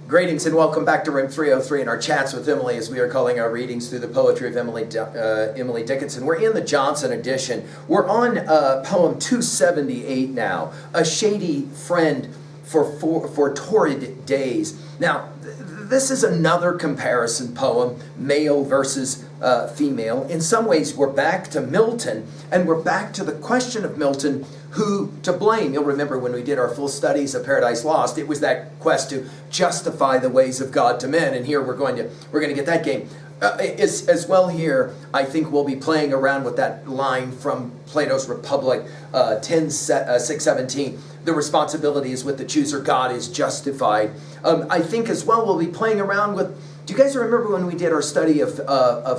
Greetings and welcome back to Room 303 and our chats with Emily, as we are calling our readings through the poetry of Emily Dickinson. We're in the Johnson edition. We're on poem 278 now, A Shady Friend for Torrid Days. Now, this is another comparison poem, male versus female. In some ways, we're back to Milton, and we're back to the question of Milton, who to blame. You'll remember when we did our full studies of Paradise Lost, it was that quest to justify the ways of God to men, and here we're going to get that game. As well here, I think we'll be playing around with that line from Plato's Republic, 6:17. The responsibility is with the chooser, God is justified. I think as well we'll be playing around with, do you guys remember when we did our study of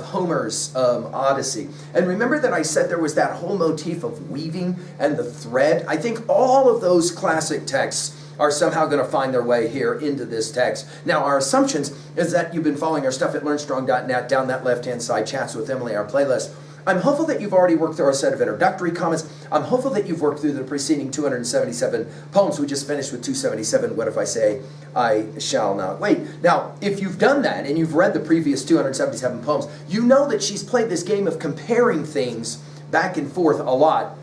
Homer's Odyssey? And remember that I said there was that whole motif of weaving and the thread? I think all of those classic texts are somehow going to find their way here into this text. Now, our assumptions is that you've been following our stuff at learnstrong.net, down that left-hand side, Chats with Emily, our playlist. I'm hopeful that you've already worked through our set of introductory comments. I'm hopeful that you've worked through the preceding 277 poems. We just finished with 277, What If I Say I Shall Not Wait. Now, if you've done that and you've read the previous 277 poems, you know that she's played this game of comparing things back and forth a lot.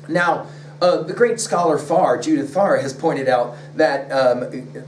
Now, the great scholar Judith Farr, has pointed out that,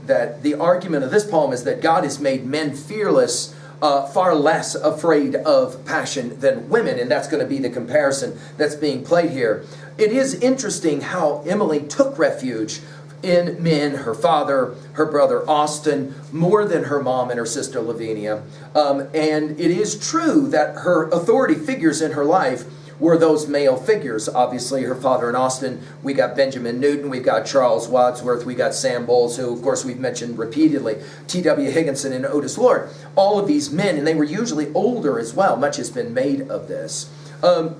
that the argument of this poem is that God has made men fearless, far less afraid of passion than women, and that's going to be the comparison that's being played here. It is interesting how Emily took refuge in men, her father, her brother Austin, more than her mom and her sister Lavinia. And it is true that her authority figures in her life were those male figures. Obviously, her father in Austin, we got Benjamin Newton, we've got Charles Wadsworth, we got Sam Bowles, who, of course, we've mentioned repeatedly, T.W. Higginson and Otis Lord. All of these men, and they were usually older as well. Much has been made of this. And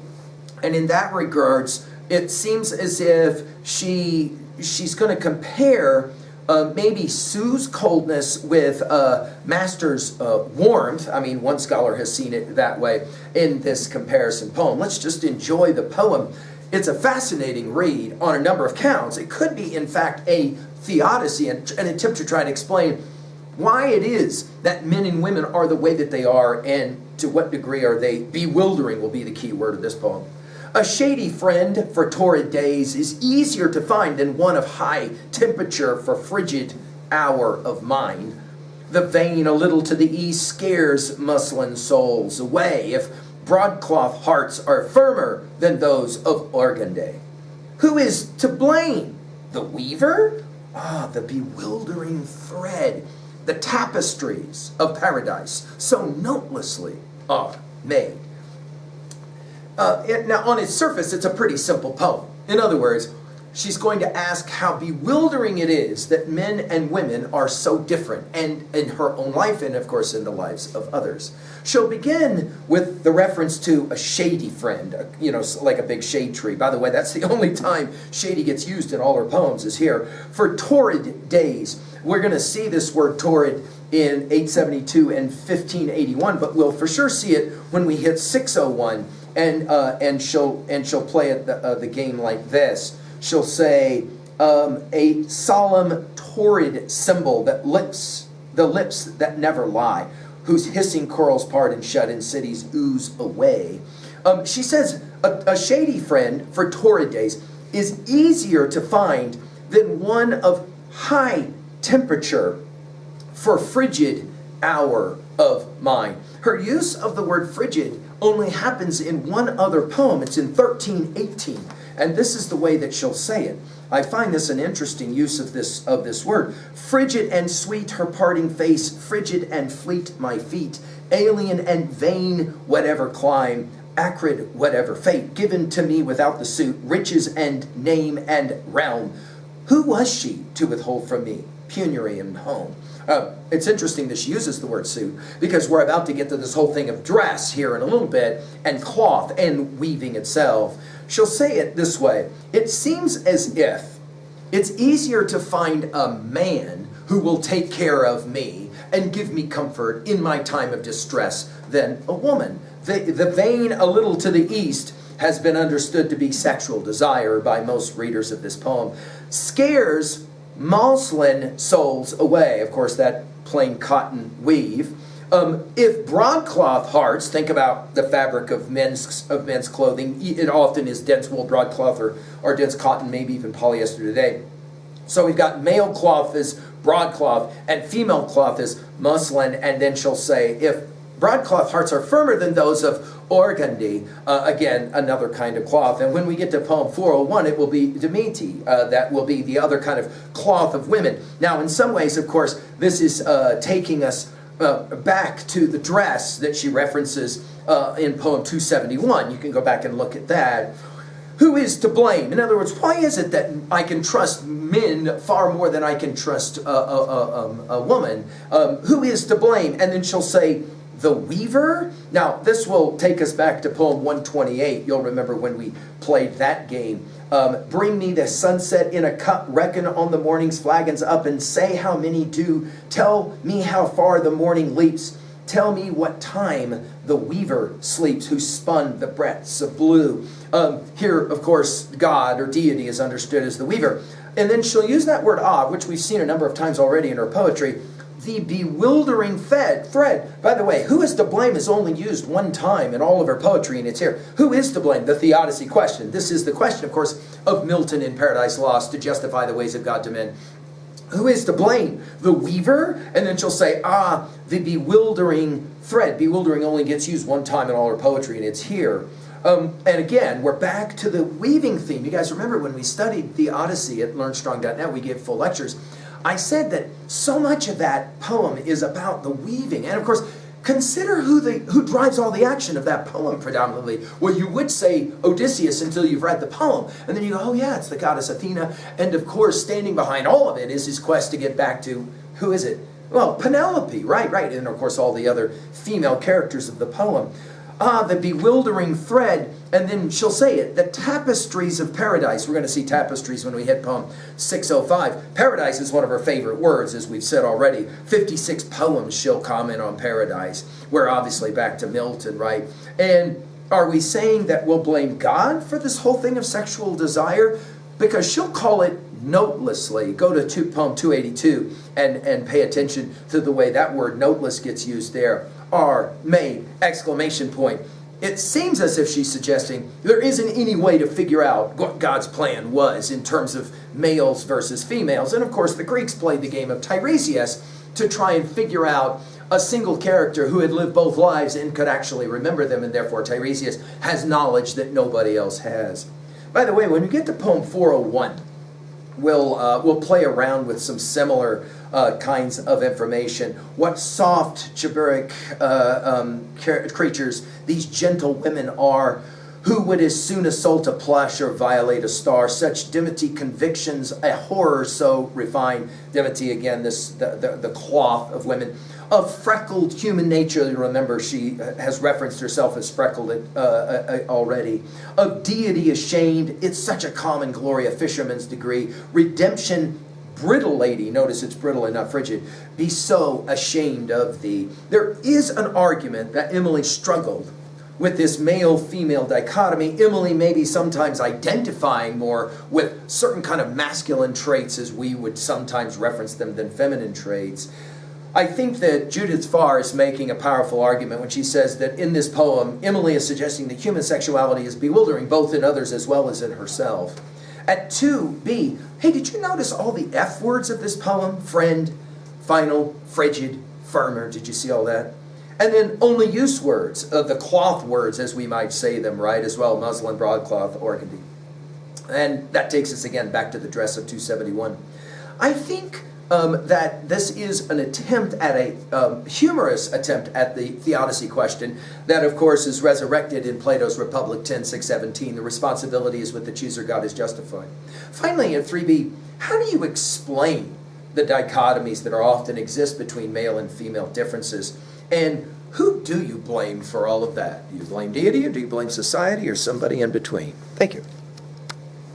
in that regards, it seems as if she's going to compare maybe Sue's coldness with Master's warmth. I mean, one scholar has seen it that way in this comparison poem. Let's just enjoy the poem. It's a fascinating read on a number of counts. It could be, in fact, a theodicy, an attempt to try to explain why it is that men and women are the way that they are, and to what degree are they bewildering will be the key word of this poem. A shady friend for torrid days is easier to find than one of high temperature for frigid hour of mind. The vein a little to the east scares muslin souls away if broadcloth hearts are firmer than those of Organday. Who is to blame? The weaver? The bewildering thread, the tapestries of paradise so notelessly are made. Now, on its surface, it's a pretty simple poem. In other words, she's going to ask how bewildering it is that men and women are so different, and in her own life and, of course, in the lives of others. She'll begin with the reference to a shady friend, like a big shade tree. By the way, that's the only time shady gets used in all her poems is here. For torrid days, we're going to see this word torrid in 872 and 1581, but we'll for sure see it when we hit 601. And she'll play it the game like this. She'll say, a solemn, torrid symbol that the lips that never lie, whose hissing curls part and shut in cities ooze away. She says, a shady friend for torrid days is easier to find than one of high temperature for frigid hour of mind. Her use of the word frigid only happens in one other poem. It's in 1318, and this is the way that she'll say it. I find this an interesting use of this word. Frigid and sweet her parting face, frigid and fleet my feet, alien and vain whatever clime, acrid whatever fate, given to me without the suit, riches and name and realm. Who was she to withhold from me penury and home? It's interesting that she uses the word suit, because we're about to get to this whole thing of dress here in a little bit, and cloth and weaving itself. She'll say it this way: it seems as if it's easier to find a man who will take care of me and give me comfort in my time of distress than a woman. The vein a little to the east has been understood to be sexual desire by most readers of this poem. Scares muslin souls away. Of course, that plain cotton weave. If broadcloth hearts, think about the fabric of men's clothing. It often is dense wool broadcloth or dense cotton, maybe even polyester today. So we've got male cloth is broadcloth and female cloth is muslin. And then she'll say, if broadcloth hearts are firmer than those of organdy, again, another kind of cloth. And when we get to poem 401, it will be dimiti. That will be the other kind of cloth of women. Now, in some ways, of course, this is taking us back to the dress that she references in poem 271. You can go back and look at that. Who is to blame? In other words, why is it that I can trust men far more than I can trust a woman? Who is to blame? And then she'll say, the weaver? Now, this will take us back to poem 128. You'll remember when we played that game. Bring me the sunset in a cup, reckon on the morning's flagons up, and say how many do. Tell me how far the morning leaps. Tell me what time the weaver sleeps, who spun the breadths of blue. Here, of course, God or deity is understood as the weaver. And then she'll use that word which we've seen a number of times already in her poetry. The bewildering thread. By the way, who is to blame is only used one time in all of her poetry, and it's here. Who is to blame? The theodicy question. This is the question, of course, of Milton in Paradise Lost to justify the ways of God to men. Who is to blame? The weaver? And then she'll say, the bewildering thread. Bewildering only gets used one time in all her poetry, and it's here. And again, we're back to the weaving theme. You guys remember when we studied the Odyssey at LearnStrong.net, we gave full lectures. I said that so much of that poem is about the weaving. And of course, consider who drives all the action of that poem predominantly. Well, you would say Odysseus until you've read the poem. And then you go, oh yeah, it's the goddess Athena. And of course, standing behind all of it is his quest to get back to, who is it? Well, Penelope, right. And of course, all the other female characters of the poem. The bewildering thread, and then she'll say it, the tapestries of paradise. We're going to see tapestries when we hit poem 605. Paradise is one of her favorite words, as we've said already. 56 poems she'll comment on paradise. We're obviously back to Milton, right? And are we saying that we'll blame God for this whole thing of sexual desire? Because she'll call it notelessly. Go to poem 282 and pay attention to the way that word noteless gets used there. Are made, exclamation point. It seems as if she's suggesting there isn't any way to figure out what God's plan was in terms of males versus females. And of course, the Greeks played the game of Tiresias to try and figure out a single character who had lived both lives and could actually remember them, and therefore Tiresias has knowledge that nobody else has. By the way, when we get to poem 401, we'll play around with some similar kinds of information. What soft, gibberic creatures these gentle women are, who would as soon assault a plush or violate a star. Such dimity convictions, a horror so refined. Dimity, again, the cloth of women. Of freckled human nature, you remember she has referenced herself as freckled already. Of deity ashamed, it's such a common glory, a fisherman's degree. Redemption, brittle lady, notice it's brittle and not frigid, be so ashamed of thee. There is an argument that Emily struggled with this male-female dichotomy. Emily maybe sometimes identifying more with certain kind of masculine traits as we would sometimes reference them than feminine traits. I think that Judith Farr is making a powerful argument when she says that in this poem, Emily is suggesting that human sexuality is bewildering both in others as well as in herself. At 2b, hey, did you notice all the F words of this poem? Friend, final, frigid, firmer. Did you see all that? And then only use words, the cloth words as we might say them, right? As well, muslin, broadcloth, organdy. And that takes us again back to the dress of 271. I think that this is an attempt at a humorous attempt at the theodicy question that, of course, is resurrected in Plato's Republic 10:617. The responsibility is with the chooser, God is justified. Finally, at 3b, how do you explain the dichotomies that are often exist between male and female differences? And who do you blame for all of that? Do you blame deity, or do you blame society, or somebody in between? Thank you.